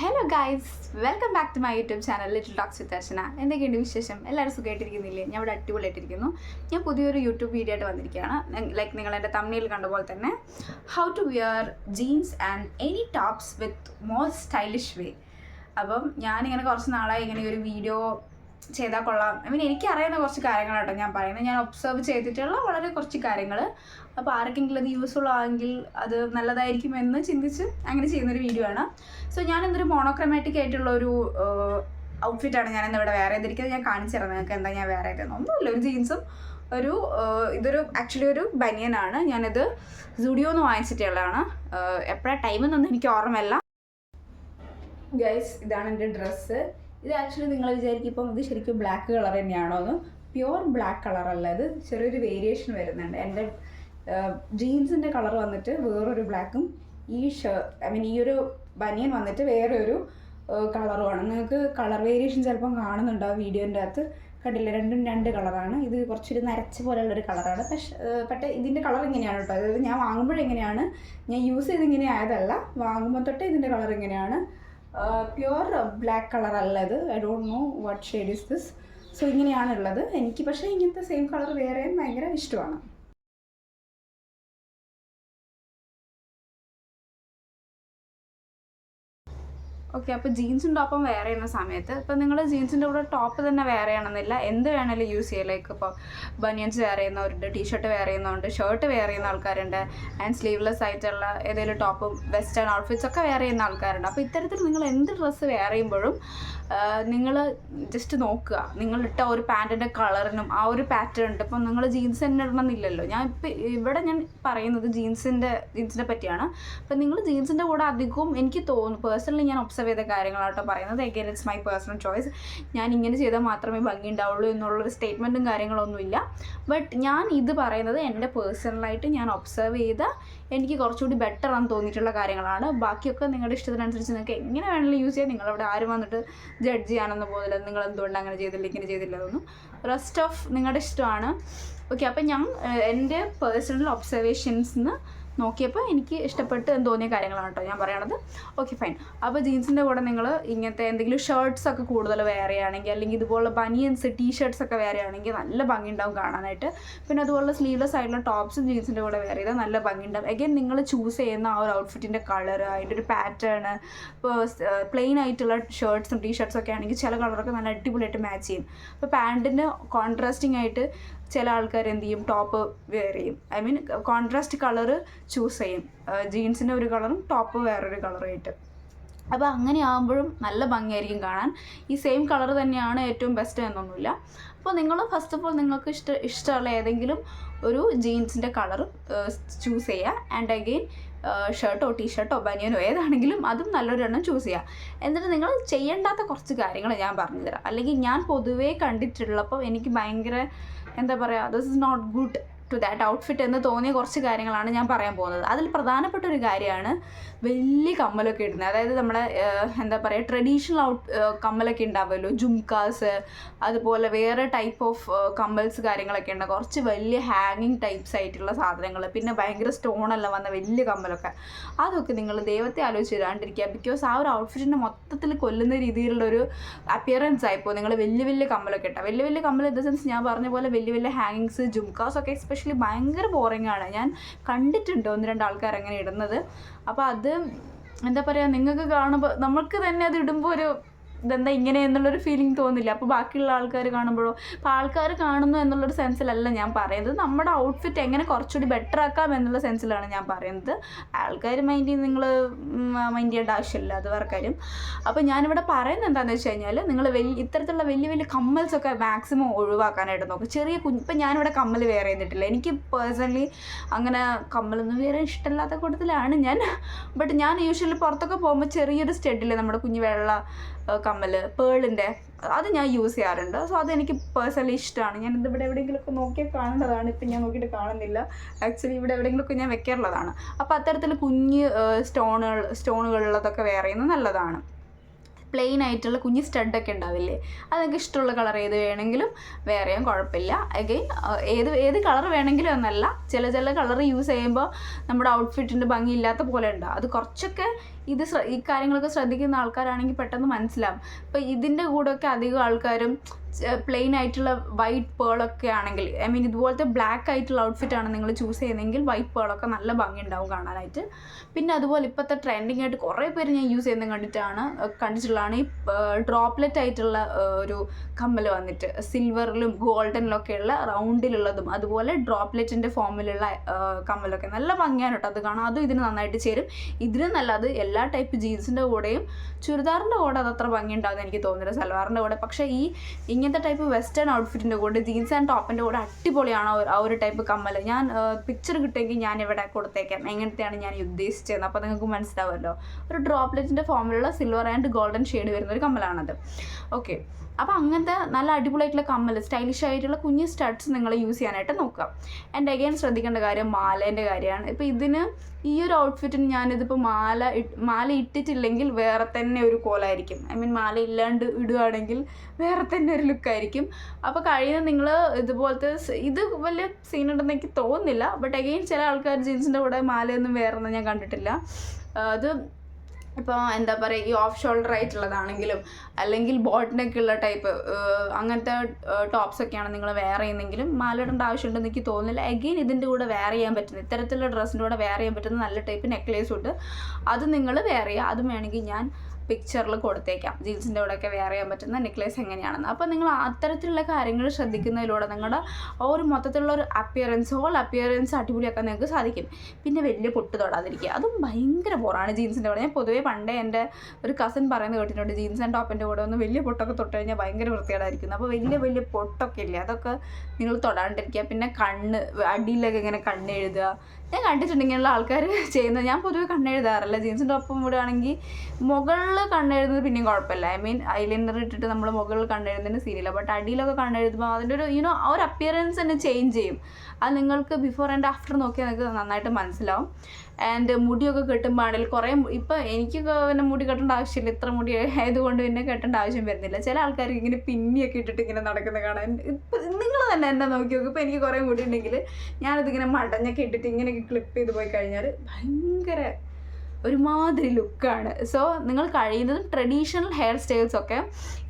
Hello guys, welcome back to my YouTube channel little talks with Archana. എന്തൊക്കെയുണ്ട് വിശേഷം? എല്ലാവരും സുഖമായിട്ടിരിക്കുന്നില്ലേ? ഞാൻ ഇവിടെ അടിപൊളിയായിട്ടിരിക്കുന്നു. ഞാൻ പുതിയൊരു യൂട്യൂബ് വീഡിയോ ആയിട്ട് വന്നിരിക്കുകയാണ്. ലൈക്ക് നിങ്ങൾ എൻ്റെ തമ്മിൽ കണ്ട പോലെ തന്നെ how to wear jeans and any tops with more stylish way. അപ്പം ഞാനിങ്ങനെ കുറച്ച് നാളായി ഇങ്ങനെ ഒരു വീഡിയോ ചെയ്താൽ കൊള്ളാം. എനിക്കറിയുന്ന കുറച്ച് കാര്യങ്ങളാട്ടോ ഞാൻ പറയുന്നത്. ഞാൻ ഒബ്സർവ് ചെയ്തിട്ടുള്ള വളരെ കുറച്ച് കാര്യങ്ങൾ. അപ്പോൾ ആർക്കെങ്കിലും അത് യൂസ്ഫുൾ ആണെങ്കിൽ അത് നല്ലതായിരിക്കുമെന്ന് ചിന്തിച്ച് അങ്ങനെ ചെയ്യുന്നൊരു വീഡിയോ ആണ്. സോ ഞാനെന്തൊരു മോണോക്രമാറ്റിക് ആയിട്ടുള്ള ഒരു ഔട്ട്ഫിറ്റാണ് ഞാനിന്ന് ഇവിടെ വേറെ ചെയ്തിരിക്കുന്നത്. ഞാൻ കാണിച്ചു തരാം നിങ്ങൾക്ക് എന്താ ഞാൻ വേറെ ആയിട്ടൊന്നും. ഒന്നുമില്ല, ഒരു ജീൻസും ഇതൊരു ആക്ച്വലി ഒരു ബനിയനാണ്. ഞാനിത് സുഡിയോന്ന് വാങ്ങിച്ചിട്ടുള്ളതാണ്. എപ്പോഴാണ് ടൈമെന്നൊന്നും എനിക്ക് ഓർമ്മയില്ല. ഗൈസ്, ഇതാണ് എൻ്റെ ഡ്രസ്സ്. ഇത് ആക്ച്വലി നിങ്ങൾ വിചാരിക്കും ഇപ്പം ഇത് ശരിക്കും ബ്ലാക്ക് കളർ തന്നെയാണോ എന്ന്. പ്യുവർ ബ്ലാക്ക് കളറല്ല, ഇത് ചെറിയൊരു വേരിയേഷൻ വരുന്നുണ്ട്. എൻ്റെ ജീൻസിൻ്റെ കളർ വന്നിട്ട് വേറൊരു ബ്ലാക്കും ഈ ഒരു ബനിയൻ വന്നിട്ട് വേറെ ഒരു കളറുമാണ്. നിങ്ങൾക്ക് കളർ വേരിയേഷൻ ചിലപ്പം കാണുന്നുണ്ടാവും വീഡിയോൻ്റെ അകത്ത്. കണ്ടില്ല, രണ്ടും രണ്ട് കളറാണ്. ഇത് കുറച്ചൊരു നരച്ച പോലെയുള്ളൊരു കളറാണ്. പക്ഷേ ഇതിൻ്റെ കളർ ഇങ്ങനെയാണ് കേട്ടോ. അതായത് ഞാൻ വാങ്ങുമ്പോഴെങ്ങനെയാണ്, ഞാൻ യൂസ് ചെയ്ത് ഇങ്ങനെ ആയതല്ല, വാങ്ങുമ്പോൾ തൊട്ട് ഇതിൻ്റെ കളർ ഇങ്ങനെയാണ്. പ്യുവർ ബ്ലാക്ക് കളർ അല്ല ഇത്. I don't know what shade is this. So ഇങ്ങനെയാണുള്ളത്. എനിക്ക് പക്ഷേ ഇങ്ങനത്തെ സെയിം കളർ വേറെയും ഭയങ്കര ഇഷ്ടമാണ്. ഓക്കെ, അപ്പോൾ ജീൻസും ടോപ്പും വേറെ ചെയ്യുന്ന സമയത്ത് ഇപ്പം നിങ്ങൾ ജീൻസിൻ്റെ കൂടെ ടോപ്പ് തന്നെ വേറെ ചെയ്യണമെന്നില്ല, എന്ത് വേണമെങ്കിലും യൂസ് ചെയ്യാം. ലൈക്ക് ഇപ്പോൾ ബനിയൻസ് വേറെ ചെയ്യുന്നവരുണ്ട്, ടീഷർട്ട് വേറെ ചെയ്യുന്നവരുണ്ട്, ഷർട്ട് വേറെ ചെയ്യുന്ന ആൾക്കാരുണ്ട്, ആൻഡ് സ്ലീവ്ലെസ് ആയിട്ടുള്ള ഏതെങ്കിലും ടോപ്പും വെസ്റ്റേൺ ഔട്ട്ഫിറ്റ്സ് ഒക്കെ വേറെ ചെയ്യുന്ന ആൾക്കാരുണ്ട്. അപ്പോൾ ഇത്തരത്തിൽ നിങ്ങൾ എന്ത് ഡ്രസ്സ് വേറെ ചെയ്യുമ്പോഴും നിങ്ങൾ ജസ്റ്റ് നോക്കുക, നിങ്ങളിട്ട ഒരു പാൻറ്റിൻ്റെ കളറിനും ആ ഒരു പാറ്റേൺ ഉണ്ട്. ഇപ്പം നിങ്ങൾ ജീൻസ് തന്നെ ഇടണമെന്നില്ലല്ലോ. ഞാൻ ഞാൻ പറയുന്നത് ജീൻസിനെ പറ്റിയാണ്. അപ്പം നിങ്ങൾ ജീൻസിൻ്റെ കൂടെ അധികവും എനിക്ക് തോന്നുന്നു, പേഴ്സണലി ഞാൻ ഒബ്സർവ് ചെയ്ത കാര്യങ്ങളാട്ടോ പറയുന്നത്. Again it's my personal choice. ഞാൻ ഇങ്ങനെ ചെയ്താൽ മാത്രമേ ഭംഗി ഉണ്ടാവുള്ളൂ എന്നുള്ളൊരു സ്റ്റേറ്റ്മെൻറ്റും കാര്യങ്ങളൊന്നുമില്ല. ബട്ട് ഞാൻ ഇത് പറയുന്നത് എൻ്റെ പേഴ്സണലായിട്ട് ഞാൻ ഒബ്സർവ് ചെയ്ത എനിക്ക് കുറച്ചുകൂടി ബെറ്റർ ആണെന്ന് തോന്നിയിട്ടുള്ള കാര്യങ്ങളാണ്. ബാക്കിയൊക്കെ നിങ്ങളുടെ ഇഷ്ടത്തിനനുസരിച്ച് നിങ്ങൾക്ക് എങ്ങനെ വേണമെങ്കിലും യൂസ് ചെയ്യാം. നിങ്ങളവിടെ ആരും വന്നിട്ട് ജഡ്ജ് ചെയ്യാനൊന്നും പോകുന്നില്ല, നിങ്ങൾ എന്തുകൊണ്ട് അങ്ങനെ ചെയ്തില്ല ഇങ്ങനെ ചെയ്തില്ല എന്നൊന്നും. റെസ്റ്റ് ഓഫ് നിങ്ങളുടെ ഇഷ്ടമാണ്. ഓക്കെ, അപ്പം ഞാൻ എൻ്റെ പേഴ്സണൽ ഒബ്സർവേഷൻസിന് നോക്കിയപ്പോൾ എനിക്ക് ഇഷ്ടപ്പെട്ട് എന്ന് തോന്നിയ കാര്യങ്ങളാണ് കേട്ടോ ഞാൻ പറയണത്. Okay, fine. അപ്പോൾ ജീൻസിൻ്റെ കൂടെ നിങ്ങൾ ഇങ്ങനത്തെ എന്തെങ്കിലും ഷർട്ട്സ് ഒക്കെ കൂടുതൽ വേറെ ആണെങ്കിൽ, അല്ലെങ്കിൽ ഇതുപോലുള്ള ബനിയൻസ് ടീഷർട്ട്സ് ഒക്കെ വേറെ ആണെങ്കിൽ നല്ല ഭംഗി ഉണ്ടാവും കാണാനായിട്ട്. പിന്നെ അതുപോലെ സ്ലീവ്ലെസ് ആയിട്ടുള്ള ടോപ്സും ജീൻസിൻ്റെ കൂടെ വേറെ ചെയ്താൽ നല്ല ഭംഗി ഉണ്ടാവും. അഗൈൻ നിങ്ങൾ ചൂസ് ചെയ്യുന്ന ആ ഒരു ഔട്ട്ഫിറ്റിൻ്റെ കളർ, അതിൻ്റെ ഒരു പാറ്റേൺ. ഇപ്പോൾ പ്ലെയിൻ ആയിട്ടുള്ള ഷർട്ട്സും ടീഷർട്ട്സും ഒക്കെ ആണെങ്കിൽ ചില കളറൊക്കെ നല്ല അടിപൊളിയായിട്ട് മാച്ച് ചെയ്യും. അപ്പോൾ പാൻറ്റിന് കോൺട്രാസ്റ്റിംഗ് ആയിട്ട് ചില ആൾക്കാർ എന്ത് ചെയ്യും, ടോപ്പ് വെയർ ചെയ്യും. കോൺട്രാസ്റ്റ് കളറ് ചൂസ് ചെയ്യും. ജീൻസിൻ്റെ ഒരു കളറും ടോപ്പ് വേറൊരു കളറുമായിട്ട്. അപ്പോൾ അങ്ങനെ ആകുമ്പോഴും നല്ല ഭംഗിയായിരിക്കും കാണാൻ. ഈ സെയിം കളർ തന്നെയാണ് ഏറ്റവും ബെസ്റ്റ് എന്നൊന്നുമില്ല. അപ്പോൾ നിങ്ങൾ ഫസ്റ്റ് ഓഫ് ഓൾ നിങ്ങൾക്ക് ഇഷ്ടമുള്ള ഏതെങ്കിലും ഒരു ജീൻസിൻ്റെ കളർ ചൂസ് ചെയ്യുക. ആൻഡ് അഗെയിൻ ഷർട്ടോ ടീഷർട്ടോ ബനിയനോ ഏതാണെങ്കിലും അതും നല്ലൊരെണ്ണം ചൂസ് ചെയ്യുക. എന്നിട്ട് നിങ്ങൾ ചെയ്യേണ്ടാത്ത കുറച്ച് കാര്യങ്ങൾ ഞാൻ പറഞ്ഞുതരാം. അല്ലെങ്കിൽ ഞാൻ പൊതുവേ കണ്ടിട്ടുള്ളപ്പോൾ എനിക്ക് ഭയങ്കര എന്താ പറയുക, this is not good to that outfit എന്ന് തോന്നിയ കുറച്ച് കാര്യങ്ങളാണ് ഞാൻ പറയാൻ പോകുന്നത്. അതിൽ പ്രധാനപ്പെട്ട ഒരു കാര്യമാണ് വലിയ കമ്മലൊക്കെ ഇടുന്നത്. അതായത് നമ്മുടെ എന്താ പറയുക, ട്രഡീഷണൽ കമ്മലൊക്കെ ഉണ്ടാവുമല്ലോ, ജുംകാസ്, അതുപോലെ വേറെ ടൈപ്പ് ഓഫ് കമ്മൽസ് കാര്യങ്ങളൊക്കെ ഉണ്ട്. കുറച്ച് വലിയ ഹാങ്ങിങ് ടൈപ്സ് ആയിട്ടുള്ള സാധനങ്ങൾ, പിന്നെ ഭയങ്കര സ്റ്റോണെല്ലാം വന്ന വലിയ കമ്മലൊക്കെ. അതൊക്കെ നിങ്ങൾ ദൈവത്തെ ആലോചിച്ച് ഇടാണ്ടിരിക്കുക. ബിക്കോസ് ആ ഒരു ഔട്ട്ഫിറ്റിനെ മൊത്തത്തിൽ കൊല്ലുന്ന രീതിയിലുള്ളൊരു അപ്പിയറൻസ് ആയിപ്പോൾ നിങ്ങൾ വലിയ വലിയ കമ്മലൊക്കെ ഇട്ടാൽ. വലിയ വലിയ കമ്മൽ ഇൻ ദ സെൻസ് ഞാൻ പറഞ്ഞ പോലെ വലിയ വലിയ ഹാങ്ങിങ്സ്, ജുംകാസ് ഒക്കെ എസ്പെഷ്യലി ഭയങ്കര ബോറിംഗ് ആണ്. ഞാൻ കണ്ടിട്ടുണ്ട് 1-2 ആൾക്കാർ അങ്ങനെ ഇടുന്നത്. അപ്പോൾ അത് എന്താ പറയുക, നിങ്ങൾക്ക് കാണുമ്പോൾ നമുക്ക് തന്നെ അത് ഇടുമ്പോൾ ഒരു ഇതെന്താ ഇങ്ങനെ എന്നുള്ളൊരു ഫീലിംഗ് തോന്നില്ല. അപ്പോൾ ബാക്കിയുള്ള ആൾക്കാർ കാണുമ്പോഴോ, അപ്പോൾ ആൾക്കാർ കാണുന്നു എന്നുള്ളൊരു സെൻസിലല്ല ഞാൻ പറയുന്നത്. നമ്മുടെ ഔട്ട്ഫിറ്റ് എങ്ങനെ കുറച്ചുകൂടി ബെറ്റർ ആക്കാം എന്നുള്ള സെൻസിലാണ് ഞാൻ പറയുന്നത്. ആൾക്കാർ മൈൻഡ് ചെയ്യേണ്ട ആവശ്യമില്ല, അത് വേറെ കാര്യം. അപ്പോൾ ഞാനിവിടെ പറയുന്നത് എന്താണെന്ന് വെച്ച് കഴിഞ്ഞാൽ, നിങ്ങൾ ഇത്തരത്തിലുള്ള വലിയ വലിയ കമ്മൽസൊക്കെ മാക്സിമം ഒഴിവാക്കാനായിട്ട് നോക്കും. ചെറിയ ഇപ്പം ഞാനിവിടെ കമ്മൽ വേറെ ചെയ്തിട്ടില്ല. എനിക്ക് പേഴ്സണലി അങ്ങനെ കമ്മലൊന്നും വേറെ ഇഷ്ടമില്ലാത്ത കൂട്ടത്തിലാണ് ഞാൻ. ബട്ട് ഞാൻ യൂഷ്വലി പുറത്തൊക്കെ പോകുമ്പോൾ ചെറിയൊരു സ്റ്റഡില്ലേ നമ്മുടെ കുഞ്ഞു വെള്ള കമ്മൽ, പേളിൻ്റെ, അത് ഞാൻ യൂസ് ചെയ്യാറുണ്ട്. സോ അതെനിക്ക് പേഴ്സണലി ഇഷ്ടമാണ്. ഞാനിത് ഇവിടെ എവിടെയെങ്കിലുമൊക്കെ നോക്കിയാൽ കാണേണ്ടതാണ്. ഇപ്പം ഞാൻ നോക്കിയിട്ട് കാണുന്നില്ല. ആക്ച്വലി ഇവിടെ എവിടെയെങ്കിലുമൊക്കെ ഞാൻ വെക്കാറുള്ളതാണ്. അപ്പോൾ അത്തരത്തിൽ കുഞ്ഞ് സ്റ്റോണുകളുള്ളതൊക്കെ വേറെ ചെയ്യുന്നത് നല്ലതാണ്. പ്ലെയിൻ ആയിട്ടുള്ള കുഞ്ഞ് സ്റ്റഡൊക്കെ ഉണ്ടാവില്ലേ, അതൊക്കെ ഇഷ്ടമുള്ള കളർ ഏത് വേണമെങ്കിലും വേറെ ചെയ്യാൻ കുഴപ്പമില്ല. അഗെയിൻ ഏത് കളർ വേണമെങ്കിലും എന്നല്ല, ചില കളർ യൂസ് ചെയ്യുമ്പോൾ നമ്മുടെ ഔട്ട്ഫിറ്റിൻ്റെ ഭംഗി ഇല്ലാത്ത പോലെ ഉണ്ടാവും. അത് കുറച്ചൊക്കെ ഈ കാര്യങ്ങളൊക്കെ ശ്രദ്ധിക്കുന്ന ആൾക്കാരാണെങ്കിൽ പെട്ടെന്ന് മനസ്സിലാവും. ഇപ്പോൾ ഇതിൻ്റെ കൂടെയൊക്കെ അധികം ആൾക്കാരും പ്ലെയിൻ ആയിട്ടുള്ള വൈറ്റ് പേളൊക്കെ ആണെങ്കിൽ, ഐ മീൻ ഇതുപോലത്തെ ബ്ലാക്ക് ആയിട്ടുള്ള ഔട്ട്ഫിറ്റാണ് നിങ്ങൾ ചൂസ് ചെയ്യുന്നതെങ്കിൽ വൈറ്റ് പേളൊക്കെ നല്ല ഭംഗി ഉണ്ടാവും കാണാനായിട്ട്. പിന്നെ അതുപോലെ ഇപ്പോഴത്തെ ട്രെൻഡിങ് ആയിട്ട് കുറേ പേര് ഞാൻ യൂസ് ചെയ്യുന്നത് കണ്ടിട്ടുള്ളതാണ് ഈ ഡ്രോപ്ലെറ്റ് ആയിട്ടുള്ള ഒരു കമ്മൽ വന്നിട്ട് സിൽവറിലും ഗോൾഡനിലൊക്കെയുള്ള റൗണ്ടിലുള്ളതും അതുപോലെ ഡ്രോപ്ലെറ്റിൻ്റെ ഫോമിലുള്ള കമ്മലൊക്കെ നല്ല ഭംഗിയാണ് കേട്ടോ അത് കാണാം. അതും ഇതിന് നന്നായിട്ട് ചേരും. ഇതിന് നല്ലത് എല്ലാ ടൈപ്പ് ജീൻസിൻ്റെ കൂടെയും ചുരിദാറിൻ്റെ കൂടെ അതത്ര ഭംഗി ഉണ്ടാകുമെന്ന് എനിക്ക് തോന്നുന്നില്ല, സൽവാറിൻ്റെ കൂടെ. പക്ഷേ ഇങ്ങനത്തെ ടൈപ്പ് വെസ്റ്റേൺ ഔട്ട്ഫിറ്റിൻ്റെ കൂടെ ജീൻസ് ആൻഡ് ടോപ്പിൻ്റെ കൂടെ അടിപൊളിയാണ് ആ ഒരു ടൈപ്പ് കമ്മൽ. ഞാൻ പിക്ചർ കിട്ടുമെങ്കിൽ ഞാൻ ഇവിടെ കൊടുത്തേക്കാം എങ്ങനത്തെയാണ് ഞാൻ ഉദ്ദേശിച്ചത്, അപ്പോൾ നിങ്ങൾക്ക് മനസ്സിലാവുമല്ലോ. ഒരു ഡ്രോപ്ലെറ്റിൻ്റെ ഫോമിലുള്ള സിൽവർ ആൻഡ് ഗോൾഡൻ ഷെയ്ഡ് വരുന്ന ഒരു കമ്മലാണത്. ഓക്കെ, അപ്പോൾ അങ്ങനത്തെ നല്ല അടിപൊളിയായിട്ടുള്ള കമ്മൽ, സ്റ്റൈലിഷ് ആയിട്ടുള്ള കുഞ്ഞ് സ്റ്റഡ്സ് നിങ്ങൾ യൂസ് ചെയ്യാനായിട്ട് നോക്കുക. ആൻഡ് അഗൈൻ ശ്രദ്ധിക്കേണ്ട കാര്യം മാലേൻ്റെ കാര്യമാണ്. ഇപ്പോൾ ഇതിന് ഈ ഒരു ഔട്ട്ഫിറ്റിന് ഞാനിതിപ്പോൾ മാല ഇട്ടിട്ടില്ലെങ്കിൽ വേറെ തന്നെ ഒരു കോലായിരിക്കും. ഐ മീൻ മാല ഇല്ലാണ്ട് ഇടുകയാണെങ്കിൽ വേറെ തന്നെ ഒരു ലുക്കായിരിക്കും. അപ്പോൾ കഴിയുന്നത് നിങ്ങൾ ഇതുപോലത്തെ ഇത് വലിയ സീനുണ്ടെന്ന് എനിക്ക് തോന്നുന്നില്ല. ബട്ട് അഗെയിൻ ചില ആൾക്കാർ ജീൻസിൻ്റെ കൂടെ മാലയൊന്നും വേറൊന്നും ഞാൻ കണ്ടിട്ടില്ല. അത് ഇപ്പോൾ എന്താ പറയുക, ഈ ഓഫ് ഷോൾഡർ ആയിട്ടുള്ളതാണെങ്കിലും അല്ലെങ്കിൽ ബോട്ടിനൊക്കെ ഉള്ള ടൈപ്പ് അങ്ങനത്തെ ടോപ്സൊക്കെയാണ് നിങ്ങൾ വെയർ ചെയ്യുന്നെങ്കിലും മാല ഇടേണ്ട ആവശ്യമുണ്ടെന്ന് എനിക്ക് തോന്നുന്നില്ല. അഗെയിൻ ഇതിൻ്റെ കൂടെ വെയർ ചെയ്യാൻ പറ്റുന്ന ഇത്തരത്തിലുള്ള ഡ്രസ്സിൻ്റെ കൂടെ വെയർ ചെയ്യാൻ പറ്റുന്ന നല്ല ടൈപ്പ് നെക്ലേസ് ഉണ്ട്, അത് നിങ്ങൾ വെയർ ചെയ്യുക. അതും വേണമെങ്കിൽ ഞാൻ പിക്ചറിൽ കൊടുത്തേക്കാം ജീൻസിൻ്റെ കൂടെയൊക്കെ വെയർ ചെയ്യാൻ പറ്റുന്ന നെക്ലേസ് എങ്ങനെയാണെന്ന്. അപ്പോൾ നിങ്ങൾ അത്തരത്തിലുള്ള കാര്യങ്ങൾ ശ്രദ്ധിക്കുന്നതിലൂടെ നിങ്ങളുടെ ഒരു മൊത്തത്തിലുള്ള ഒരു ഹോൾ അപ്പിയറൻസ് അടിപൊളിയാക്കാൻ നിങ്ങൾക്ക് സാധിക്കും. പിന്നെ വലിയ പൊട്ട് തൊടാതിരിക്കുക, അതും ഭയങ്കര ബോറാണ് ജീൻസിൻ്റെ കൂടെ. ഞാൻ പൊതുവേ പണ്ടേ എൻ്റെ ഒരു കസിൻ പറയുന്നത് കേട്ടിട്ടുണ്ട്, ജീൻസ് ആൻഡ് ടോപ്പിൻ്റെ കൂടെ ഒന്ന് വലിയ പൊട്ടൊക്കെ തൊട്ട് കഴിഞ്ഞാൽ ഭയങ്കര വൃത്തികേടായിരിക്കുന്നു. അപ്പോൾ വലിയ പൊട്ടൊക്കെ ഇല്ലേ, അതൊക്കെ നിങ്ങൾ തൊടാണ്ടിരിക്കുക. പിന്നെ അടിയിലൊക്കെ ഇങ്ങനെ കണ്ണെഴുതുക, ഞാൻ കണ്ടിട്ടുണ്ട് ഇങ്ങനെയുള്ള ആൾക്കാർ ചെയ്യുന്നത്. ഞാൻ പൊതുവെ കണ്ണെഴുതാറില്ല. ജീൻസിൻ്റെ ഒപ്പം വിടുകയാണെങ്കിൽ മുകളിൽ കണ്ണെഴുതുന്നത് പിന്നെയും കുഴപ്പമില്ല, ഐ മീൻ ഐലൈനർ ഇട്ടിട്ട് നമ്മൾ മുകളിൽ കണ്ണെഴുതുന്നതിന് സീനില്ല. ബട്ട് അടിയിലൊക്കെ കണ്ണെഴുതുമ്പോൾ അതിൻ്റെ ഒരു ആ ഒരു അപ്പിയറൻസ് തന്നെ ചേഞ്ച് ചെയ്യും. അത് നിങ്ങൾക്ക് ബിഫോർ ആൻഡ് ആഫ്റ്റർ നോക്കിയാൽ നിങ്ങൾക്ക് നന്നായിട്ട് മനസ്സിലാവും. ആൻഡ് മുടിയൊക്കെ കെട്ടുമ്പോൾ ആണെങ്കിൽ കുറേ ഇപ്പോൾ എനിക്കൊക്കെ പിന്നെ മുടി കെട്ടേണ്ട ആവശ്യമില്ല, ഇത്ര മുടി ആയതുകൊണ്ട് പിന്നെ കെട്ടേണ്ട ആവശ്യം വരുന്നില്ല. ചില ആൾക്കാർക്ക് ഇങ്ങനെ പിന്നിയൊക്കെ ഇട്ടിട്ട് ഇങ്ങനെ നടക്കുന്ന കാണാൻ, ഇപ്പം നിങ്ങൾ തന്നെ എന്നെ നോക്കി നോക്കും. ഇപ്പോൾ എനിക്ക് കുറേ മുടി ഉണ്ടെങ്കിൽ ഞാനതിങ്ങനെ മടഞ്ഞൊക്കെ ഇട്ടിട്ട് ഇങ്ങനെയൊക്കെ ക്ലിപ്പ് ചെയ്ത് പോയി കഴിഞ്ഞാൽ ഭയങ്കര ഒരുമാതിരി ലുക്കാണ്. സോ നിങ്ങൾ കഴിയുന്നതും ട്രഡീഷണൽ ഹെയർ സ്റ്റൈൽസൊക്കെ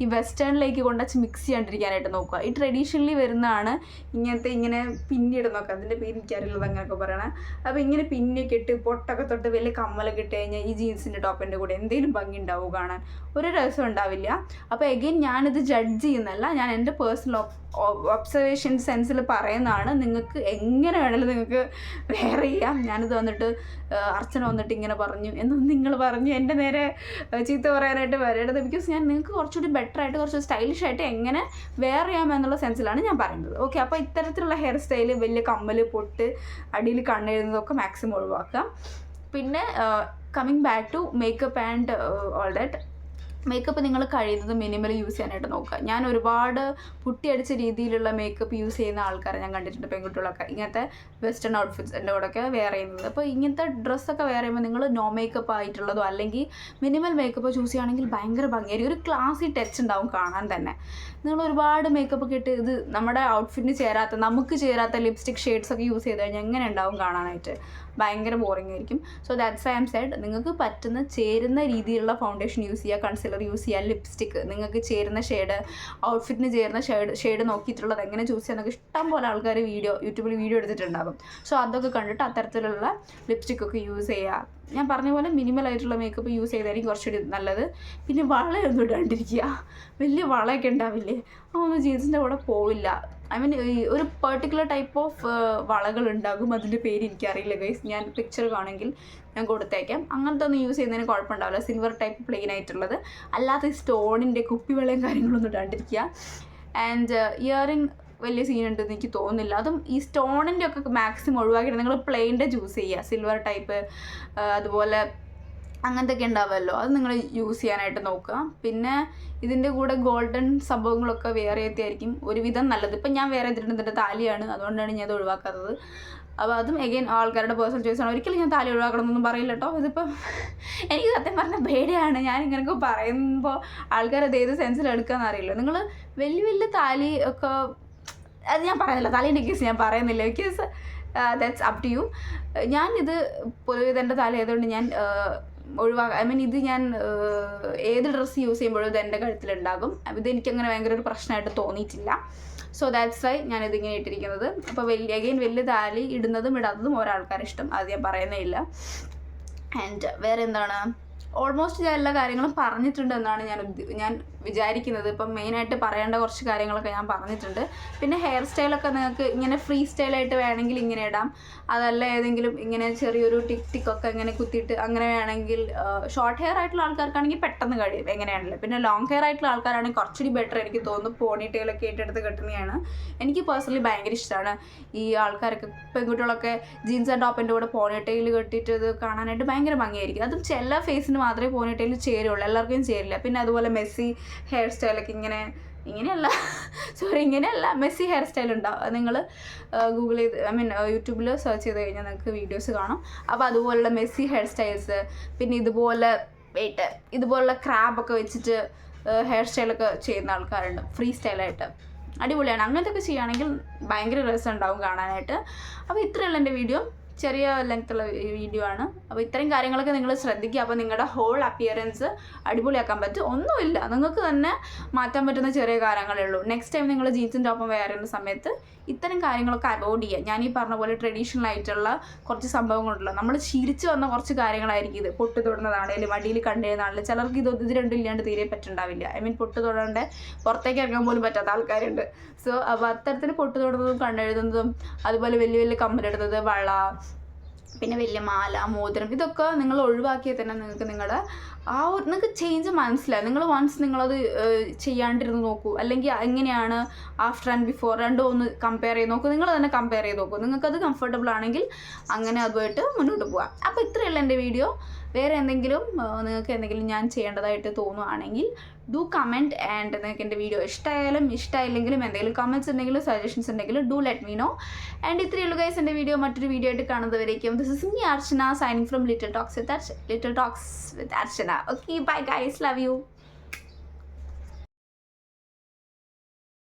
ഈ വെസ്റ്റേണിലേക്ക് കൊണ്ടുവച്ച് മിക്സ് ചെയ്യാണ്ടിരിക്കാനായിട്ട് നോക്കുക. ഈ ട്രഡീഷണലി വരുന്നതാണ് ഇങ്ങനെ പിന്നിടുന്നൊക്കെ, അതിൻ്റെ പേര് എനിക്കറിയില്ലത് അങ്ങനെയൊക്കെ പറയണേ. അപ്പോൾ ഇങ്ങനെ പിന്നിയൊക്കെ ഇട്ട് പൊട്ടൊക്കെ തൊട്ട് വലിയ കമ്മലൊക്കെ ഇട്ട് കഴിഞ്ഞാൽ ഈ ജീൻസിൻ്റെ ടോപ്പിൻ്റെ കൂടെ എന്തെങ്കിലും ഭംഗി ഉണ്ടാവും കാണാൻ, ഒരു രസം ഉണ്ടാവില്ല. അപ്പോൾ എഗെയിൻ ഞാനിത് ജഡ്ജ് ചെയ്യുന്നല്ല, ഞാൻ എൻ്റെ പേഴ്സണൽ ഒബ്സർവേഷൻ സെൻസിൽ പറയുന്നതാണ്. നിങ്ങൾക്ക് എങ്ങനെ വേണമെങ്കിലും നിങ്ങൾക്ക് വെയർ ചെയ്യാം. ഞാനിത് വന്നിട്ട് അർച്ചന വന്നിട്ട് ഇങ്ങനെ പറഞ്ഞു എന്നൊന്നും നിങ്ങൾ പറഞ്ഞു എൻ്റെ നേരെ ചീത്ത പറയാനായിട്ട് വരരുത്. ബിക്കോസ് ഞാൻ നിങ്ങൾക്ക് കുറച്ചുകൂടി ബെറ്ററായിട്ട് കുറച്ച് സ്റ്റൈലിഷ് ആയിട്ട് എങ്ങനെ വെയർ ചെയ്യാമെന്നുള്ള സെൻസിലാണ് ഞാൻ പറയുന്നത്. ഓക്കെ, അപ്പോൾ ഇത്തരത്തിലുള്ള ഹെയർ സ്റ്റൈല്, വലിയ കമ്മൽ, പൊട്ട്, അടിയിൽ കണ്ണെഴുതുന്നതൊക്കെ മാക്സിമം ഒഴിവാക്കാം. പിന്നെ coming back to makeup and all that, makeup നിങ്ങൾ കഴിയുന്നത് മിനിമൽ യൂസ് ചെയ്യാനായിട്ട് നോക്കുക. ഞാൻ ഒരുപാട് പുട്ടിയടിച്ച രീതിയിലുള്ള മേക്കപ്പ് യൂസ് ചെയ്യുന്ന ആൾക്കാരെ ഞാൻ കണ്ടിട്ടുണ്ട്, പെൺകുട്ടികളൊക്കെ ഇങ്ങനത്തെ വെസ്റ്റേൺ ഔട്ട്ഫിറ്റ്സിൻ്റെ കൂടെയൊക്കെ വെയർ ചെയ്യുന്നത്. അപ്പോൾ ഇങ്ങനത്തെ ഡ്രസ്സൊക്കെ വെയർ ചെയ്യുമ്പോൾ നിങ്ങൾ നോ മേക്കപ്പ് ആയിട്ടുള്ളതോ അല്ലെങ്കിൽ മിനിമൽ മേക്കപ്പ് ചൂസ് ചെയ്യുകയാണെങ്കിൽ ഭയങ്കര ഭംഗിയായിരിക്കും, ഒരു ക്ലാസി ടച്ച് ഉണ്ടാവും കാണാൻ തന്നെ. നിങ്ങൾ ഒരുപാട് മേക്കപ്പ് ഒക്കെ ഇട്ട് ഇത് നമ്മുടെ ഔട്ട്ഫിറ്റിന് നമുക്ക് ചേരാത്ത ലിപ്സ്റ്റിക് ഷെയ്ഡ്സൊക്കെ യൂസ് ചെയ്ത് കഴിഞ്ഞാൽ എങ്ങനെ ഉണ്ടാവും കാണാനായിട്ട്, ഭയങ്കര ബോറിംഗ് ആയിരിക്കും. So that's I am said, നിങ്ങൾക്ക് പറ്റുന്ന ചേരുന്ന രീതിയിലുള്ള ഫൗണ്ടേഷൻ യൂസ് ചെയ്യുക, കൺസീലർ യൂസ് ചെയ്യുക, ലിപ്സ്റ്റിക്ക് നിങ്ങൾക്ക് ചേരുന്ന ഷെയ്ഡ്, ഔട്ട്ഫിറ്റിന് ചേരുന്ന ഷെയ്ഡ് നോക്കിയിട്ടുള്ളത് എങ്ങനെ ചൂസ് ചെയ്യാൻ നിങ്ങൾക്ക് ഇഷ്ടം പോലെ ആൾക്കാർ യൂട്യൂബിൽ വീഡിയോ എടുത്തിട്ടുണ്ടാകും. സോ അതൊക്കെ കണ്ടിട്ട് അത്തരത്തിലുള്ള ലിപ്സ്റ്റിക്കൊക്കെ യൂസ് ചെയ്യുക. ഞാൻ പറഞ്ഞ പോലെ മിനിമൽ ആയിട്ടുള്ള മേക്കപ്പ് യൂസ് ചെയ്തായിരിക്കും കുറച്ചുകൂടി നല്ലത്. പിന്നെ വളയൊന്നും ഇടാണ്ടിരിക്കുക, വലിയ വളയൊക്കെ ഉണ്ടാവില്ലേ, അതൊന്നും ജീൻസിൻ്റെ കൂടെ പോവില്ല. ഐ മീൻ ഒരു പെർട്ടിക്കുലർ ടൈപ്പ് ഓഫ് വളകൾ ഉണ്ടാകും, അതിൻ്റെ പേര് എനിക്കറിയില്ല ഗൈസ്, ഞാൻ പിക്ചർ കാണെങ്കിൽ ഞാൻ കൊടുത്തേക്കാം. അങ്ങനത്തെ ഒന്നും യൂസ് ചെയ്യുന്നതിന് കുഴപ്പമുണ്ടാവില്ല, സിൽവർ ടൈപ്പ് പ്ലെയിൻ ആയിട്ടുള്ളത്. അല്ലാതെ സ്റ്റോണിൻ്റെ കുപ്പിവെള്ളയും കാര്യങ്ങളൊന്നും ഇടാണ്ടിരിക്കുക. ആൻഡ് ഇയറിങ് വലിയ സീനുണ്ടെന്ന് എനിക്ക് തോന്നുന്നില്ല. അതും ഈ സ്റ്റോണിൻ്റെ ഒക്കെ മാക്സിമം ഒഴിവാക്കിയിട്ട് നിങ്ങൾ പ്ലെയിൻ്റെ ചൂസ് ചെയ്യുക, സിൽവർ ടൈപ്പ് അതുപോലെ അങ്ങനത്തെയൊക്കെ ഉണ്ടാവുമല്ലോ, അത് നിങ്ങൾ യൂസ് ചെയ്യാനായിട്ട് നോക്കുക. പിന്നെ ഇതിൻ്റെ കൂടെ ഗോൾഡൻ സംഭവങ്ങളൊക്കെ വേറെ എത്തിയായിരിക്കും ഒരുവിധം നല്ലത്. ഇപ്പം ഞാൻ വേറെ ചെയ്തിട്ടുണ്ട്, ഇതിൻ്റെ താലിയാണ്, അതുകൊണ്ടാണ് ഞാൻ അത് ഒഴിവാക്കാത്തത്. അപ്പോൾ അതും എഗെയിൻ ആൾക്കാരുടെ പേഴ്സണൽ ചോയ്സാണ്. ഒരിക്കലും ഞാൻ താലി ഒഴിവാക്കണമെന്നൊന്നും പറയില്ല കേട്ടോ. ഇതിപ്പം എനിക്ക് സത്യം പറഞ്ഞാൽ പേടിയാണ്, ഞാൻ ഇങ്ങനെയൊക്കെ പറയുമ്പോൾ ആൾക്കാരത് ഏത് സെൻസിൽ എടുക്കാമെന്ന് അറിയില്ല. നിങ്ങൾ വലിയ താലി ഒക്കെ, അത് ഞാൻ പറയുന്നില്ല, താലീൻ്റെ കേസ് ഞാൻ പറയുന്നില്ല, because that's up to you. ഞാനിത് പൊതുവെ എൻ്റെ താലി ആയതുകൊണ്ട് ഞാൻ ഒഴിവാക്കുക. ഐ മീൻ ഇത് ഞാൻ ഏത് ഡ്രസ്സ് യൂസ് ചെയ്യുമ്പോഴും ഇത് എൻ്റെ കഴുത്തിലുണ്ടാകും. ഇതെനിക്കങ്ങനെ ഭയങ്കര ഒരു പ്രശ്നമായിട്ട് തോന്നിയിട്ടില്ല. സോ ദാറ്റ്സ് വൈ ഞാനിതിങ്ങനെ ഇട്ടിരിക്കുന്നത്. അപ്പോൾ വലിയ താലി ഇടുന്നതും ഇടാത്തതും ഓരോ ആൾക്കാരുടെ ഇഷ്ടം, അത് ഞാൻ പറയുന്നേ ഇല്ല. ആൻഡ് വേറെ എന്താണ്, ഓൾമോസ്റ്റ് ഞാൻ എല്ലാ കാര്യങ്ങളും പറഞ്ഞിട്ടുണ്ട് എന്നാണ് ഞാൻ വിചാരിക്കുന്നത്. ഇപ്പം മെയിനായിട്ട് പറയേണ്ട കുറച്ച് കാര്യങ്ങളൊക്കെ ഞാൻ പറഞ്ഞിട്ടുണ്ട്. പിന്നെ ഹെയർ സ്റ്റൈലൊക്കെ നിങ്ങൾക്ക് ഇങ്ങനെ ഫ്രീ സ്റ്റൈലായിട്ട് വേണമെങ്കിൽ ഇങ്ങനെ ഇടാം, അതല്ല ഏതെങ്കിലും ഇങ്ങനെ ചെറിയൊരു ടിക്കൊക്കെ ഇങ്ങനെ കുത്തിയിട്ട് അങ്ങനെ വേണമെങ്കിൽ. ഷോർട്ട് ഹെയർ ആയിട്ടുള്ള ആൾക്കാർക്കാണെങ്കിൽ പെട്ടെന്ന് കഴിയും എങ്ങനെയാണല്ലോ. പിന്നെ ലോങ് ഹെയർ ആയിട്ടുള്ള ആൾക്കാരാണെങ്കിൽ കുറച്ചുകൂടി ബെറ്റർ എനിക്ക് തോന്നുന്നു. പോണിറ്റെയിലൊക്കെ ഏറ്റെടുത്ത് കെട്ടുന്നതാണ് എനിക്ക് പേഴ്സണലി ഭയങ്കര ഇഷ്ടമാണ്. ഈ ആൾക്കാരൊക്കെ പെൺകുട്ടികളൊക്കെ ജീൻസ് ആൻഡ് ടോപ്പിൻ്റെ കൂടെ പോണിറ്റെയിൽ കെട്ടിയിട്ട് ഇത് കാണാനായിട്ട് ഭയങ്കര ഭംഗിയായിരിക്കും. അതും ചില ഫേസിന് മാത്രമേ പോണിറ്റെയിൽ ചേരുള്ളൂ, എല്ലാവർക്കും ചേരില്ല. പിന്നെ അതുപോലെ മെസ്സി ഹെയർ സ്റ്റൈലൊക്കെ ഇങ്ങനെയല്ല മെസ്സി ഹെയർ സ്റ്റൈൽ ഉണ്ടാവും. അത് നിങ്ങൾ ഗൂഗിൾ ചെയ്ത് യൂട്യൂബിൽ സെർച്ച് ചെയ്ത് കഴിഞ്ഞാൽ നിങ്ങൾക്ക് വീഡിയോസ് കാണും. അപ്പോൾ അതുപോലുള്ള മെസ്സി ഹെയർ സ്റ്റൈൽസ്, പിന്നെ ഇതുപോലുള്ള ക്രാബൊക്കെ വെച്ചിട്ട് ഹെയർ സ്റ്റൈലൊക്കെ ചെയ്യുന്ന ആൾക്കാരുണ്ട് ഫ്രീ സ്റ്റൈലായിട്ട്. അടിപൊളിയാണ്. അങ്ങനത്തെ ഒക്കെ ചെയ്യുകയാണെങ്കിൽ ഭയങ്കര രസം ഉണ്ടാവും കാണാനായിട്ട്. അപ്പോൾ ഇത്രയുള്ള എൻ്റെ വീഡിയോ, ചെറിയ ലെങ്ത്തുള്ള വീഡിയോ ആണ്. അപ്പോൾ ഇത്രയും കാര്യങ്ങളൊക്കെ നിങ്ങൾ ശ്രദ്ധിക്കുക. അപ്പോൾ നിങ്ങളുടെ ഹോൾ അപ്പിയറൻസ് അടിപൊളിയാക്കാൻ പറ്റും. ഒന്നുമില്ല, നിങ്ങൾക്ക് തന്നെ മാറ്റാൻ പറ്റുന്ന ചെറിയ കാര്യങ്ങളേ ഉള്ളൂ. നെക്സ്റ്റ് ടൈം നിങ്ങൾ ജീൻസിൻ്റെ ഒപ്പം വെയർ ചെയ്യുന്ന സമയത്ത് ഇത്തരം കാര്യങ്ങളൊക്കെ അവോയ്ഡ് ചെയ്യുക. ഞാൻ ഈ പറഞ്ഞ പോലെ ട്രഡീഷണൽ ആയിട്ടുള്ള കുറച്ച് സംഭവങ്ങളുണ്ടല്ലോ, നമ്മൾ ശീലിച്ച് വന്ന കുറച്ച് കാര്യങ്ങളായിരിക്കും ഇത്. പൊട്ട് തൊടുന്നതാണെങ്കിലും മടിയിൽ കണ്ടിരുന്നാണെങ്കിലും ചിലർക്ക് ഇത് രണ്ടും ഇല്ലാണ്ട് തീരെ പറ്റുണ്ടാവില്ല. ഐ മീൻ പൊട്ട് തൊടാണ്ട് പുറത്തേക്ക് ഇറങ്ങാൻ പോലും പറ്റാത്ത ആൾക്കാരുണ്ട്. സോ അപ്പോൾ അത്തരത്തിൽ പൊട്ട് തൊടുന്നതും കണ്ടെഴുതുന്നതും അതുപോലെ വലിയ കമ്മലെടുത്തത്, വള, പിന്നെ വലിയ മാല, മോതിരം, ഇതൊക്കെ നിങ്ങൾ ഒഴിവാക്കിയാൽ തന്നെ നിങ്ങൾക്ക് നിങ്ങൾക്ക് ചേഞ്ച് മനസ്സിലാവും. നിങ്ങൾ വൺസ് നിങ്ങളത് ചെയ്യാണ്ടിരുന്ന് നോക്കൂ, അല്ലെങ്കിൽ എങ്ങനെയാണ് ആഫ്റ്റർ ആൻഡ് ബിഫോർ രണ്ടും ഒന്ന് കമ്പയർ ചെയ്ത് നോക്കൂ. നിങ്ങൾ തന്നെ കമ്പയർ ചെയ്ത് നോക്കൂ. നിങ്ങൾക്കത് കംഫർട്ടബിൾ ആണെങ്കിൽ അങ്ങനെ അതുമായിട്ട് മുന്നോട്ട് പോകാം. അപ്പോൾ ഇത്രയുള്ള എൻ്റെ വീഡിയോ. വേറെ നിങ്ങൾക്ക് എന്തെങ്കിലും ഞാൻ ചെയ്യേണ്ടതായിട്ട് തോന്നുകയാണെങ്കിൽ ഡു കമൻറ്റ്. ആൻഡ് നിങ്ങൾക്ക് എൻ്റെ വീഡിയോ ഇഷ്ടമായാലും ഇഷ്ടമായില്ലെങ്കിലും എന്തെങ്കിലും കമൻറ്റ്സ് ഉണ്ടെങ്കിലും സജഷൻസ് ഉണ്ടെങ്കിലും do let me know. And ഇത്രയേ ഉള്ളൂ ഗൈസ് എൻ്റെ വീഡിയോ. മറ്റൊരു വീഡിയോ ആയിട്ട് കാണുന്നവരേക്കും this is me Archana, signing from little talks with Archana. Okay, bye guys, love you.